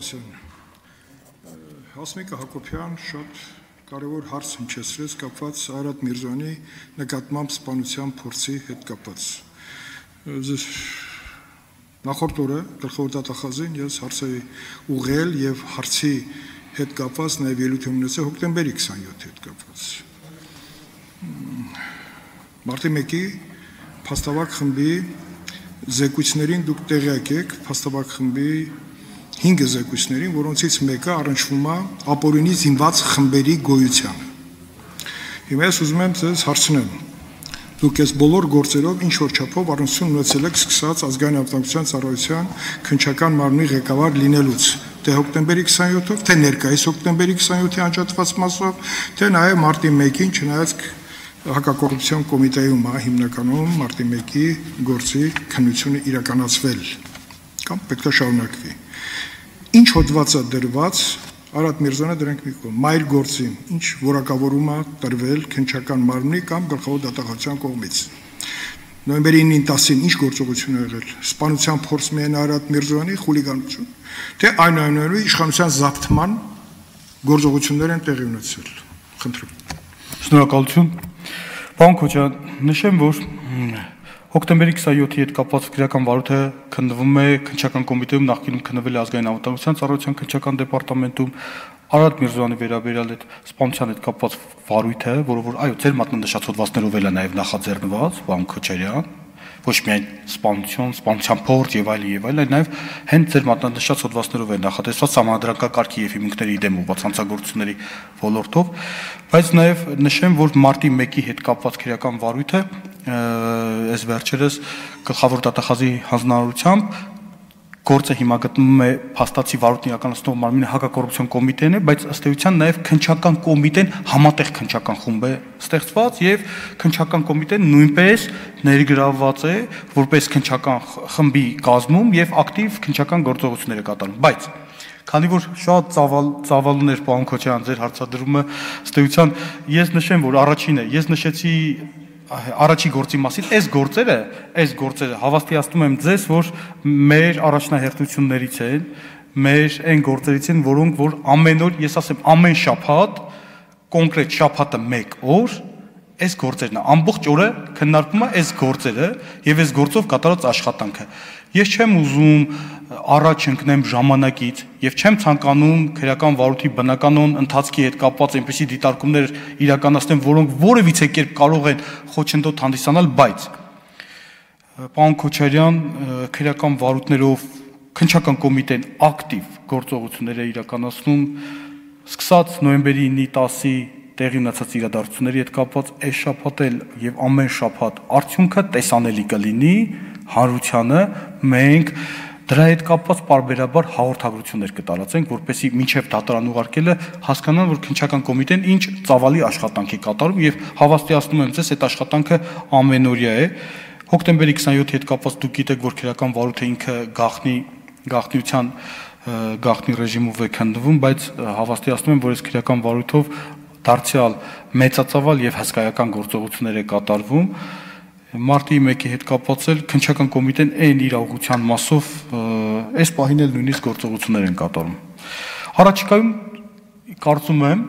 Շնորհակալություն։ Հասմիկ Հակոբյան շատ կարևոր հարց հնչեցրեց կապված Արադ Միրզոյանի նկատմամբ սպանության փորձի հետ կապված։ Նախորդ օրը գլխավոր դատախազին ես հարց էի ուղղել եւ հարցի հետ կապված նաեւ ելույթ ունեցա հոկտեմբերի 27-ի հետ կապված։ Մարտի 1-ի փաստավակ խմբի զեկույցներին դուք տեղյակ եք, փաստավակ խմբի 5 զեկույցներին, որոնցից մեկը առնչվում է ապօրինի զինված խմբերի գոյությանը։ Հիմա ես ուզում եմ ձեզ հարցնեմ, դուք այս բոլոր գործերով ինչ որ չափով առնչություն ունեցել եք սկսած ազգային անվտանգության ծառայության քննչական մարմնի ղեկավար լինելուց, թե հոկտեմբերի 27-ով, թե ներկայիս հոկտեմբերի 27-ի անջատված մասով, թե նաև մարտի 1-ին, չնայած հակակոռուպցիոն կոմիտեում է հիմնականում մարտի 1-ի գործի քննությունը իրականացվել կամ պետք է շարունակվի։ Ինչ հոդված է դրված Արադ Միրզոյանը դրանք մի կողմ, մայր գործին, ինչ որակավորում է տրվել քննչական մարմնի կամ գլխավոր դատախազության կողմից։ Նոյեմբերի 9-ին 10-ին ինչ գործողություն է եղել։ Սպանության փորձ միայն Արադ Միրզոյանի խուլիգանություն, թե այնուամենայնիվ իշխանության զաբթման գործողություններ են տեղի ունեցել։ Խնդրում։ Շնորհակալություն։ Պարոն Քոչարյան, նշեմ, որ հոկտեմբերի 27-ի հետ կապված քրեական վարույթը քննվում է քննչական կոմիտեում, նախկինում քննվել է ազգային անվտանգության ծառայության քննչական դեպարտամենտում, Արադ Միրզոյանի վերաբերյալ այդ սպանության հետ կապված վարույթը, որը որ այո, ձեր մատնանշած հոդվածներով էլ է նաև նախաձեռնված, պարոն Քոչարյան, ոչ միայն սպանություն, սպանության փորձ եւ այլն, նաեւ հենց ձեր մատնանշած հոդվածներով է նախատեսված համանդրակակարգի եւ հիմունքների դեմ ուղղված հանցագործությունների ոլորտով, բայց նաեւ նշեմ, որ մարտի 1-ի հետ կապված քրեական վարույթը այս վերջերս գլխավոր դատախազի հանձնարարությամբ գործը հիմա գտնվում է փաստացի վարույթն իրականացնող մարմինի հակակոռուպցիոն կոմիտեն է, բայց ըստ էության նաև քննչական կոմիտեն համատեղ քննչական խումբ է ստեղծված եւ քննչական կոմիտեն նույնպես ներգրավված է որպես քննչական խմբի կազմում եւ ակտիվ քննչական գործողություններ է կատարում, բայց քանի որ շատ ծավալուն էր պարոն Քոչարյան ձեր հարցադրումը, ըստ էության ես նշեմ, որ առաջինը ես նշեցի առաջի գործի մասին, այս գործերը հավաստիացնում եմ ձեզ, որ մեր առաջնահերթություններից են, մեր այն գործերից են, որոնք որ ամեն օր, ես ասեմ, ամեն շաբաթ, կոնկրետ շաբաթը 1 օր, այս գործերն է, ամբողջ օրը քննարկվում է այս գործերը եւ այս գործով կատարած աշխատանքը։ Ես չեմ ուզում առաջ ընկնեմ ժամանակից եւ չեմ ցանկանում քրեական վարույթի բնականոն ընթացքի հետ կապված այնպիսի դիտարկումներ իրականացնեմ, որոնք որևիցե կերպ կարող են խոչընդոտ հանդիսանալ, բայց պարոն Քոչարյան, քրեական վարույթներով քննչական կոմիտեն ակտիվ գործողություններ է իրականացնում, սկսած նոյեմբերի 9-ի 10-ի տեղի ունեցած իրադարձությունների հետ կապված այս շաբաթ էլ եւ ամեն շաբաթ արդյունքը տեսանելի կլինի հանրությանը, մենք դրա հետ կապված պարբերաբար հաղորդագրություններ կտարածենք, որպեսզի մինչև դատարան ուղարկելը հասկանան, որ քննչական կոմիտեն ինչ ծավալի աշխատանք է կատարում եւ հավաստիացնում եմ ձեզ, այդ աշխատանքը ամենօրյա է։ Հոկտեմբերի 27-ի հետ կապված դուք գիտեք, որ քրեական վարույթը ինքը գաղտնիության գաղտնի ռեժիմով է քննվում, բայց հավաստիացնում եմ, որ այս քրեական վարույթով դարձյալ մեծածավալ եւ հսկայական գործողություններ է կատարվում։ Մարտի 1-ի հետ կապված էլ քննչական կոմիտեն այն իր ուղղության մասով այս պահին էլ նույնիսկ գործողություններ են կատարում։ Առաջիկայում կարծում եմ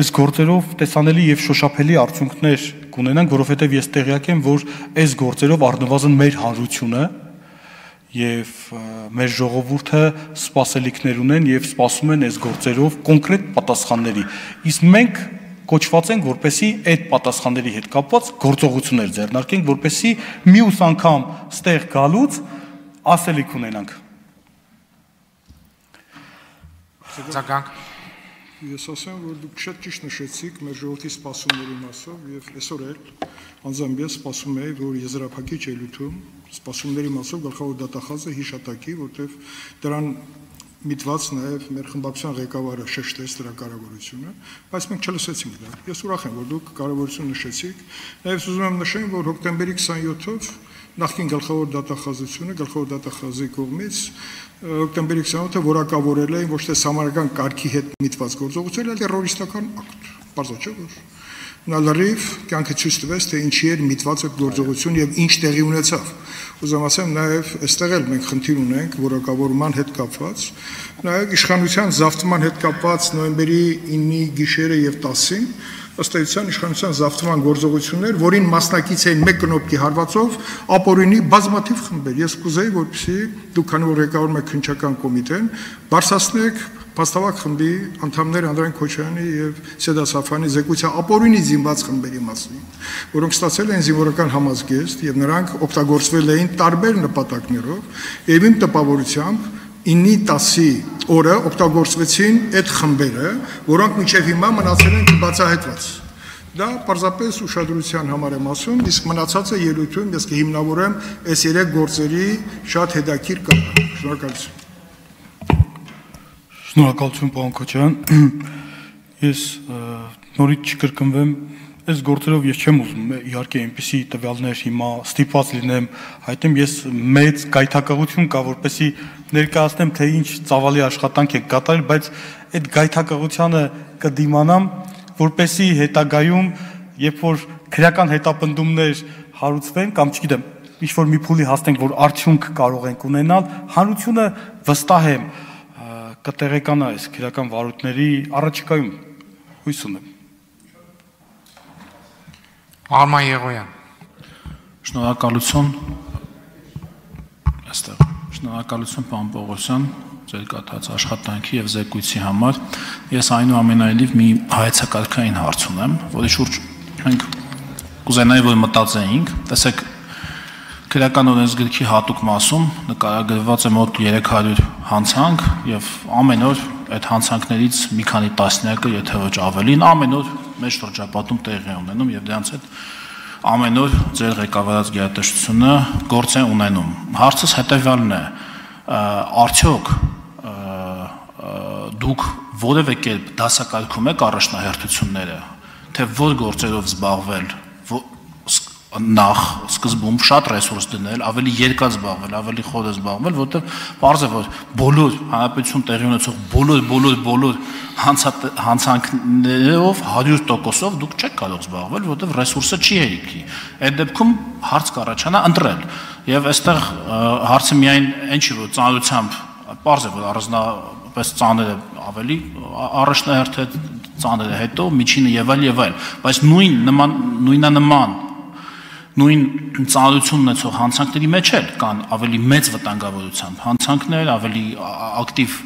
այս գործերով տեսանելի եւ շոշափելի արդյունքներ կունենանք, որովհետեւ ես տեղյակ եմ, որ այս գործերով առնվազն մեր հանրությունը եւ մեր ժողովուրդը սպասելիքներ ունեն եւ սպասում են այս գործերով կոնկրետ պատասխանների։ Իսկ մենք կոչված ենք, որպեսզի այդ պատասխանների հետ կապված գործողություններ ձեռնարկենք, որպեսզի մյուս անգամ ստեղ գալուց ասելիք ունենանք։ Ցանկանք Ես ասեմ, որ դուք շատ ճիշտ նշեցիք մեր ժողովրդի սպասումների մասով եւ այսօր էլ անձամբ ես սպասում եի, որ եզրափակիչ ելույթում սպասումների մասով գլխավոր դատախազը հիշատակի, որտեղ դրան միտված նաև մեր խմբակցության ղեկավարը շեշտեց դրա կարևորությունը, բայց մենք չլսեցինք դա։ Ես ուրախ եմ, որ դուք կարևորություն նշեցիք։ Նաև ուզում եմ նշեմ, որ հոկտեմբերի 27-ով նախկին գլխավոր դատախազությունը, գլխավոր դատախազի կողմից հոկտեմբերի 27-ը որակավորել է ոչ թե համարական կարգի հետ միտված գործողություն, այլ տերորիստական ակտ։ Պարզա չէ, որ Նա լրիվ կյանքը ցույց տվեց, թե ինչի էր միտված այդ գործողություն եւ ինչ տեղի ունեցավ։ Ուզում ասեմ, նաեւ այստեղ էլ մենք խնդիր ունենք որակավորման հետ կապված, նաեւ իշխանության զավթման հետ կապված նոյեմբերի 9-ի գիշերը եւ 10-ին ըստ էության իշխանության զավթման գործողություններ, որին մասնակից էին մեկ կնոպկի հարվածով ապօրինի բազմաթիվ խմբեր։ Ես կուզեի, որպեսզի դուք քանի որ ղեկավարում եք քննչական կոմիտեն, բարձրացնեք Փաստավակ խմբի անդամներ Անդրանիկ Քոչարյանի եւ Սեդա Սաֆյանի զեկույցը ապօրինի զինված խմբերի մասին, որոնք ստացել են զինվորական համազգեստ եւ նրանք օգտագործվել էին տարբեր նպատակներով եւ իմ տպավորությամբ 9-ի 10-ի օրը օգտագործվեցին այդ խմբերը, որոնք մինչև հիմա մնացել են բացահայտված։ Դա պարզապես ուշադրության համար եմ ասում, իսկ մնացածը ելույթում ես կհիմնավորեմ այս 3 գործերի շատ հետաքրքիր կապ։ Շնորհակալություն։ Շնորհակալություն, պարոն Քոչարյան։ Ես նորից չկրկնվեմ, այս գործերով ես չեմ ուզում, իհարկե այնպիսի տվյալներ հիմա ստիպված լինեմ, այդտեմ ես մեծ գայթակղություն կա, որպեսզի ներկայացնեմ, թե ինչ ծավալի աշխատանք եք կատարել, բայց այդ գայթակղությանը կդիմանամ, որպեսզի հետագայում, երբ որ քրեական հետապնդումներ հարուցվեն կամ չգիտեմ, ինչ որ մի փուլի հասնենք, որ արդյունք կարող ենք ունենալ, հանրությունը վստահ եմ կտեղեկանա այս քրեական վարույթների առաջիկայում հույս ունեմ։ Արման Եղոյան։ Շնորհակալություն։ Այստեղ շնորհակալություն պարոն Պողոսյան ձեր կատարած աշխատանքի եւ զեկույցի համար։ Ես այնուամենայնիվ մի հայեցակարգային հարց ունեմ, որի շուրջ մենք կուզենայի որ մտածեինք, տեսեք Քրեական օրենսգրքի հատուկ մասում նկարագրված է մոտ 300 հանցանք եւ ամեն օր այդ հանցանքներից մի քանի տասնյակը, եթե ոչ ավելին, ամեն օր մեր շրջապատում տեղի ունենում եւ դրանց հետ ամեն օր ձեր ղեկավարած գերատեսչությունը գործ է ունենում։ Հարցս հետեւյալն է. արդյոք դուք որևէ կերպ դասակարգում եք առաջնահերթությունները, թե որ գործերով զբաղվել, նախ սկզբում շատ ռեսուրս դնել, ավելի երկար զբաղվել, ավելի խորը զբաղվել, որտեղ պարզ է որ բոլոր հանրապետություն տեղի ունեցող բոլոր հանցանքներով 100%-ով դուք չեք կարող զբաղվել, որտեղ ռեսուրսը չի հերիքի։ Այդ դեպքում հարց կառաջանա ընտրել։ Եվ այստեղ հարցը միայն ինչի որ ծանրությամբ պարզ է որ առանձնապես ծանրը ավելի առաջնահերթ է, ծանրը հետո, միջինը եւ այլ, բայց նույնանման նույն ծանրություն ունեցող հանցանքների մեջ էլ կան ավելի մեծ վտանգավորությամբ հանցանքներ, ավելի ակտիվ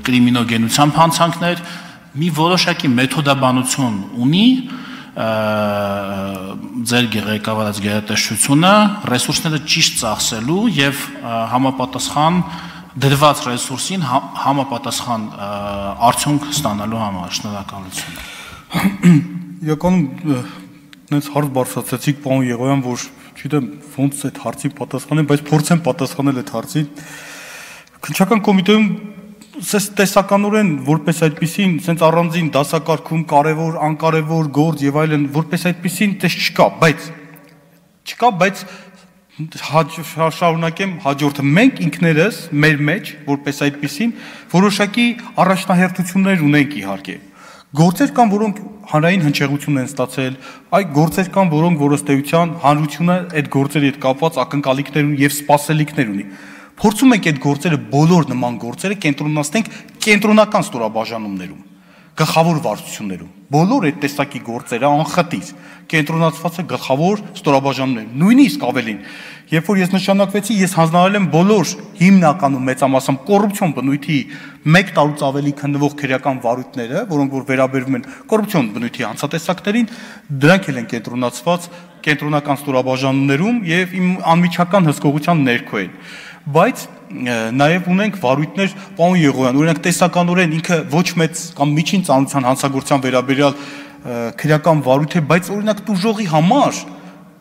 կրիմինոգենությամբ հանցանքներ, մի որոշակի մեթոդաբանություն ունի ձեր ղեկավարած գերատեսչությունը ռեսուրսները ճիշտ ծախսելու եւ համապատասխան դրված ռեսուրսին համապատասխան արդյունք ստանալու համար։ Շնորհակալություն։ Իրականում Նենց հարց բարձրացրեցիք պարոն Եղոյան, որ չգիտեմ ոնց այդ հարցի պատասխանեմ, բայց փորձեմ պատասխանել այդ հարցին։ Քննչական կոմիտեում տեսականորեն որպես այդպեսին, սենց առանձին դասակարգում կարևոր, անկարևոր գործ եւ այլն, որպես այդպեսին տես չկա, բայց շարունակեմ հաջորդը։ Մենք ինքներս մեր մեջ որպես այդպեսին որոշակի առաջնահերթություններ ունենք իհարկե։ Գործեր կան, որոնք հանրային հնչեղություն են ստացել, այլ գործեր կան, որոնք որոստեյության հանրությունը այդ գործերի հետ կապված ակնկալիքներ ունի եւ սպասելիքներ ունի։ Փորձում ենք այդ գործերը բոլոր նման գործերը կենտրոնացնենք կենտրոնական ստորաբաժանումներում, գլխավոր վարչություններում։ Բոլոր այդ տեսակի գործերը անխտիր կենտրոնացված է գլխավոր ստորաբաժանումներում։ Նույնիսկ ավելին, երբ որ ես նշանակվեցի, ես հանձնարարել եմ բոլոր հիմնականում մեծամասամբ կոռուպցիոն բնույթի 1 տարուց ավելի քննվող քրեական վարույթները, որոնք որ վերաբերվում են կոռուպցիոն բնույթի հանցատեսակներին, դրանք էլ են կենտրոնացված կենտրոնական ստորաբաժանումներում եւ իմ անմիջական հսկողության ներքո են։ Բայց նաև ունենք վարույթներ, պարոն Եղոյան, օրինակ տեսականորեն ինքը ոչ մեծ կամ միջին ծանրության հանցագործության վերաբերյալ քրեական վարույթ է, բայց օրինակ տուժողի համար,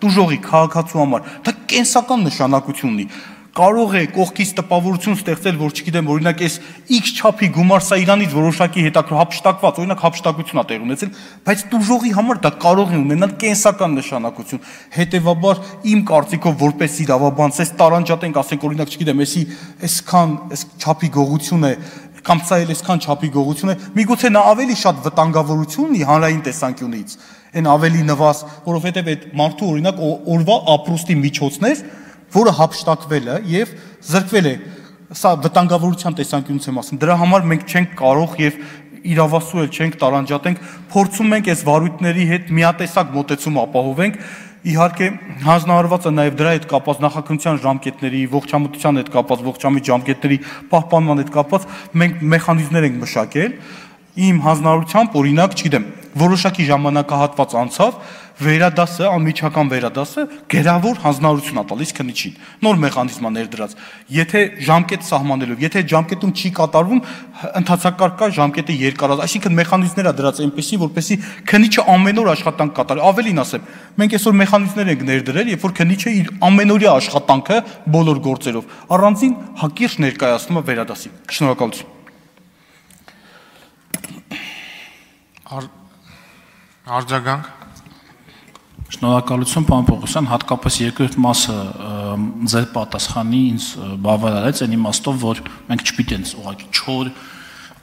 տուժողի քաղաքացու համար, դա կենսական նշանակություն ունի։ Կարող է կողքից տպավորություն ստեղծել, որ չգիտեմ, օրինակ այս X չափի գումար սա իրանից որոշակի հետաքրքիր հափշտակված, օրինակ հափշտակություն է տեղ ունեցել, բայց տուժողի համար դա կարող է ունենալ կենսական նշանակություն։ Հետևաբար իմ կարծիքով որպես իրավաբան, այս տարանջատենք, ասենք օրինակ, չգիտեմ, այսքան չափի գողություն է կամ սա էլ այսքան չափի գողություն է, միգուցե նա ավելի շատ վտանգավորություն ունի հանրային տեսանկյունից, այն ավելի նվազ, որովհետև այդ մարդու օրինակ օրվա ապրուստի միջոցներ, որը հափշտակվել է եւ զրկվել է, սա վտանգավորության տեսանկյունից եմ ասում, դրա համար մենք չենք կարող եւ իրավասու էլ չենք տարանջատենք, փորձում ենք այս վարույթների հետ միատեսակ մոտեցում ապահովենք, իհարկե հանձնարարված է նաև դրա հետ կապված նախաքննության ժամկետների, ողջամտության հետ կապված, ողջամիտ ժամկետների պահպանման հետ կապված մենք մեխանիզմներ ենք մշակել, իմ հանձնարարությամբ օրինակ, չգիտեմ, որոշակի ժամանակահատված անցավ, վերադասը, անմիջական վերադասը գերավոր հանձնարարություն է տալիս քննիչին, նոր մեխանիզմ է ներդրած, եթե ժամկետ սահմանելով, եթե ժամկետում չի կատարվում, ընթացակարգ կա ժամկետը երկարած, այսինքն մեխանիզմներ է դրած այնպեսին, որպեսզի քննիչը ամեն օր աշխատանք կատարի, ավելին ասեմ, մենք այսօր մեխանիզմներ ենք ներդրել, երբ որ քննիչը իր ամենօրյա աշխատանքը բոլոր գործերով առանձին հակիրճ ներկայացնում է վերադասին։ Շնորհակալություն։ Արձագանք։ Շնորհակալություն, պարոն Պողոսյան, հատկապես երկրորդ մասը ձեր պատասխանի ինձ բավարարեց այն իմաստով, որ մենք չպիտի ենք ուղղակի չոր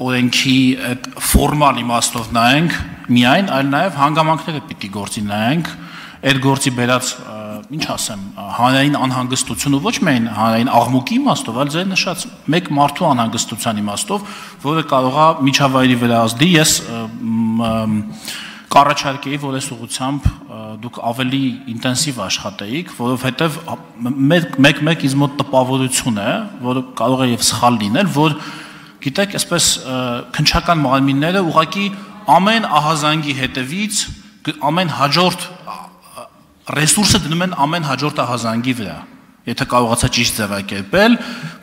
օրենքի այդ ֆորմալ իմաստով նայենք միայն, այլ նաև հանգամանքները պիտի գործի նայենք, այդ գործի բերած, ինչ ասեմ, հանրային անհանգստությունը ոչ միայն հանրային աղմուկի իմաստով, այլ ձեր նշած մեկ մարդու անհանգստության իմաստով, որը կարող է միջավայրի վրա ազդի, ես կառաջարկեի, որ այս ուղղությամբ դուք ավելի ինտենսիվ աշխատեիք, որովհետև մեկ ինձ մոտ տպավորություն է, որը կարող է եւ սխալ լինել, որ գիտեք, այսպես քննչական մարմինները ուղղակի ամեն ահազանգի հետևից ամեն հաջորդ ռեսուրսը դնում են ամեն հաջորդ ահազանգի վրա։ Եթե կարողացա ճիշտ ձևակերպել,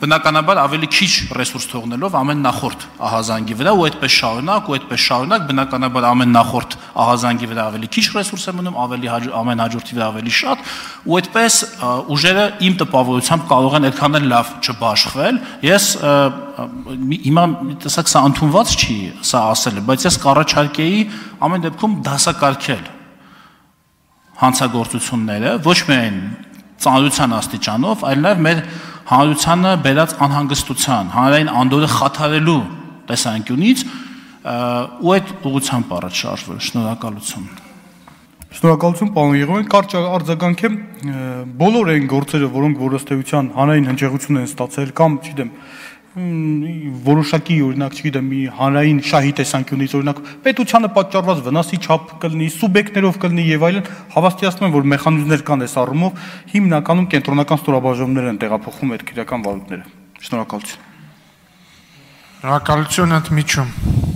բնականաբար ավելի քիչ ռեսուրս թողնելով ամեն նախորդ ահազանգի վրա ու այդպես շարունակ, բնականաբար ամեն նախորդ ահազանգի վրա ավելի քիչ ռեսուրս է մնում, ամեն հաջորդի վրա ավելի շատ, ու այդպես ուժերը իմ տպավորությամբ կարող են այդքան էլ լավ չբաշխվել։ Ես հիմա տեսակ սա ընդունված չի, սա ասելը, բայց ես կառաջարկեի ամեն դեպքում դասակարգել հանցագործությունները, ոչ միայն ծանրության աստիճանով, այլ նաև մեր հանրությանը բերած անհանգստության, հանրային անդորրը խաթարելու տեսանկյունից ու այդ ուղղությամբ առաջ շարժվել։ Շնորհակալություն։ Շնորհակալություն, պարոն Եղոյան, կարճ արձագանք եմ, բոլոր այն գործերը, որոնք որ ըստ էության հանրային հնչեղություն են ստացել կամ, չգիտեմ, որոշակի օրինակ, չգիտեմ, մի հանրային շահի տեսանկյունից օրինակ պետությանը պատճառված վնասի չափ կլինի, սուբյեկտներով կլինի եւ այլն, հավաստիացնում եմ, որ մեխանիզմներ կան այս առումով, հիմնականում կենտրոնական ստորաբաժանումներ են տեղափոխում այդ քրեական վարույթները։ Շնորհակալություն։ Շնորհակալություն ընդմիջում։